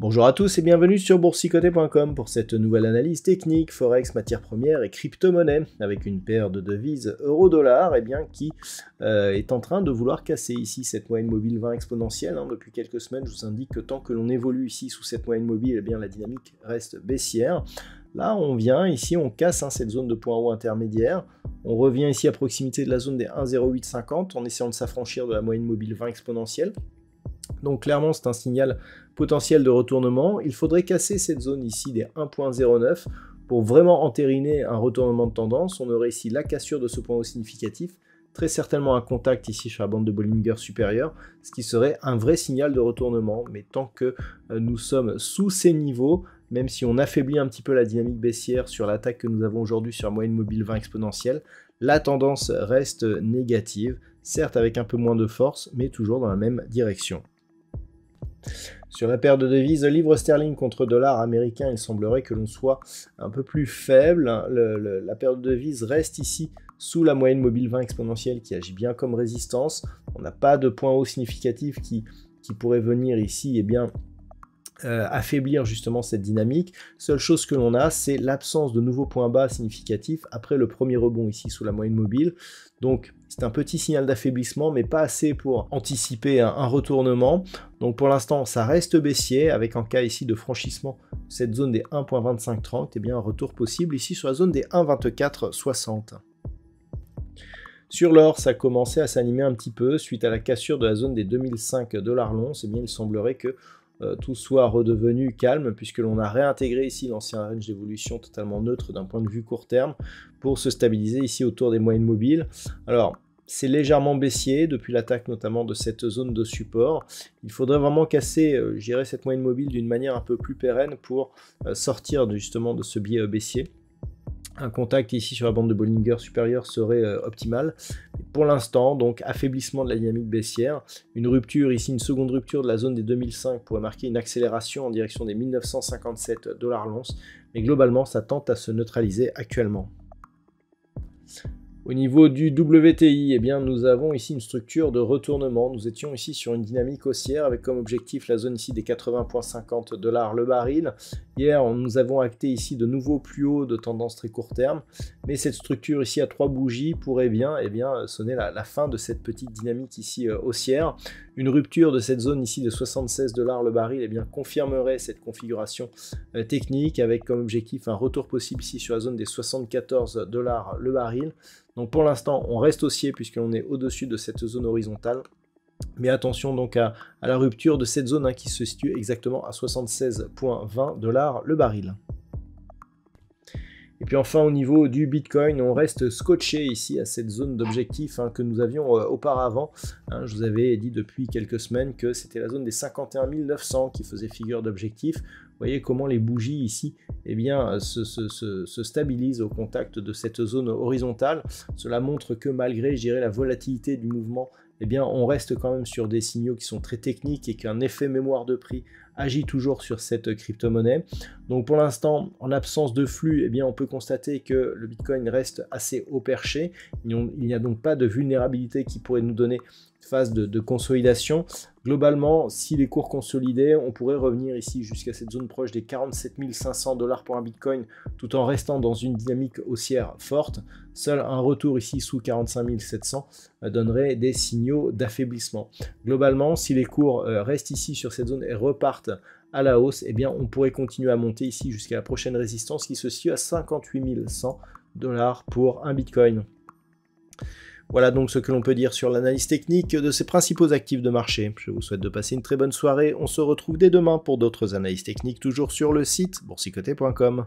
Bonjour à tous et bienvenue sur boursicoté.com pour cette nouvelle analyse technique, forex, matières premières et crypto-monnaie avec une paire de devises euro-dollar qui est en train de vouloir casser ici cette moyenne mobile 20 exponentielle. Depuis quelques semaines, je vous indique que tant que l'on évolue ici sous cette moyenne mobile, la dynamique reste baissière. Là, on vient ici, on casse cette zone de point haut intermédiaire. On revient ici à proximité de la zone des 1,0850 en essayant de s'affranchir de la moyenne mobile 20 exponentielle. Donc clairement, c'est un signal potentiel de retournement. Il faudrait casser cette zone ici des 1,09 pour vraiment entériner un retournement de tendance. On aurait ici la cassure de ce point haut significatif, très certainement un contact ici sur la bande de Bollinger supérieure, ce qui serait un vrai signal de retournement. Mais tant que nous sommes sous ces niveaux, même si on affaiblit un petit peu la dynamique baissière sur l'attaque que nous avons aujourd'hui sur la moyenne mobile 20 exponentielle, la tendance reste négative, certes avec un peu moins de force, mais toujours dans la même direction. Sur la paire de devises livre sterling contre dollar américain, il semblerait que l'on soit un peu plus faible. La paire de devises reste ici sous la moyenne mobile 20 exponentielle qui agit bien comme résistance. On n'a pas de point haut significatif qui pourrait venir ici affaiblir justement cette dynamique. Seule chose que l'on a, c'est l'absence de nouveaux points bas significatifs après le premier rebond ici sous la moyenne mobile. Donc c'est un petit signal d'affaiblissement, mais pas assez pour anticiper un retournement. Donc pour l'instant, ça reste baissier, avec en cas ici de franchissement de cette zone des 1.2530, un retour possible ici sur la zone des 1.2460. Sur l'or, ça a commencé à s'animer un petit peu suite à la cassure de la zone des 2005 $ l'once. Il semblerait que tout soit redevenu calme puisque l'on a réintégré ici l'ancien range d'évolution totalement neutre d'un point de vue court terme pour se stabiliser ici autour des moyennes mobiles. Alors c'est légèrement baissier depuis l'attaque notamment de cette zone de support. Il faudrait vraiment casser cette moyenne mobile d'une manière un peu plus pérenne pour sortir justement de ce biais baissier. Un contact ici sur la bande de Bollinger supérieure serait optimal. Pour l'instant, donc affaiblissement de la dynamique baissière, une rupture ici, une seconde rupture de la zone des 2005 pourrait marquer une accélération en direction des 1957 $ l'once, mais globalement ça tente à se neutraliser actuellement. Au niveau du WTI, nous avons ici une structure de retournement. Nous étions ici sur une dynamique haussière avec comme objectif la zone ici des 80,50 $ le baril. Hier, nous avons acté ici de nouveaux plus hauts de tendance très court terme, mais cette structure ici à 3 bougies pourrait bien sonner la fin de cette petite dynamique ici haussière. Une rupture de cette zone ici de 76 $ le baril confirmerait cette configuration technique avec comme objectif un retour possible ici sur la zone des 74 $ le baril. Donc pour l'instant, on reste haussier puisqu'on est au-dessus de cette zone horizontale. Mais attention donc à la rupture de cette zone qui se situe exactement à 76,20 $ le baril. Et puis enfin au niveau du Bitcoin, on reste scotché ici à cette zone d'objectif que nous avions auparavant. Je vous avais dit depuis quelques semaines que c'était la zone des 51 900 qui faisait figure d'objectif. Vous voyez comment les bougies ici se stabilisent au contact de cette zone horizontale. Cela montre que malgré la volatilité du mouvement, on reste quand même sur des signaux qui sont très techniques et qu'un effet mémoire de prix agit toujours sur cette crypto-monnaie. Donc pour l'instant, en absence de flux, on peut constater que le Bitcoin reste assez haut perché. Il n'y a donc pas de vulnérabilité qui pourrait nous donner une phase de consolidation. Globalement, si les cours consolidaient, on pourrait revenir ici jusqu'à cette zone proche des 47 500 $ pour un Bitcoin, tout en restant dans une dynamique haussière forte. Seul un retour ici sous 45 700 donnerait des signaux d'affaiblissement. Globalement, si les cours restent ici sur cette zone et repartent à la hausse, on pourrait continuer à monter ici jusqu'à la prochaine résistance qui se situe à 58 100 $ pour un Bitcoin. Voilà donc ce que l'on peut dire sur l'analyse technique de ces principaux actifs de marché. Je vous souhaite de passer une très bonne soirée. On se retrouve dès demain pour d'autres analyses techniques, toujours sur le site boursicoté.com.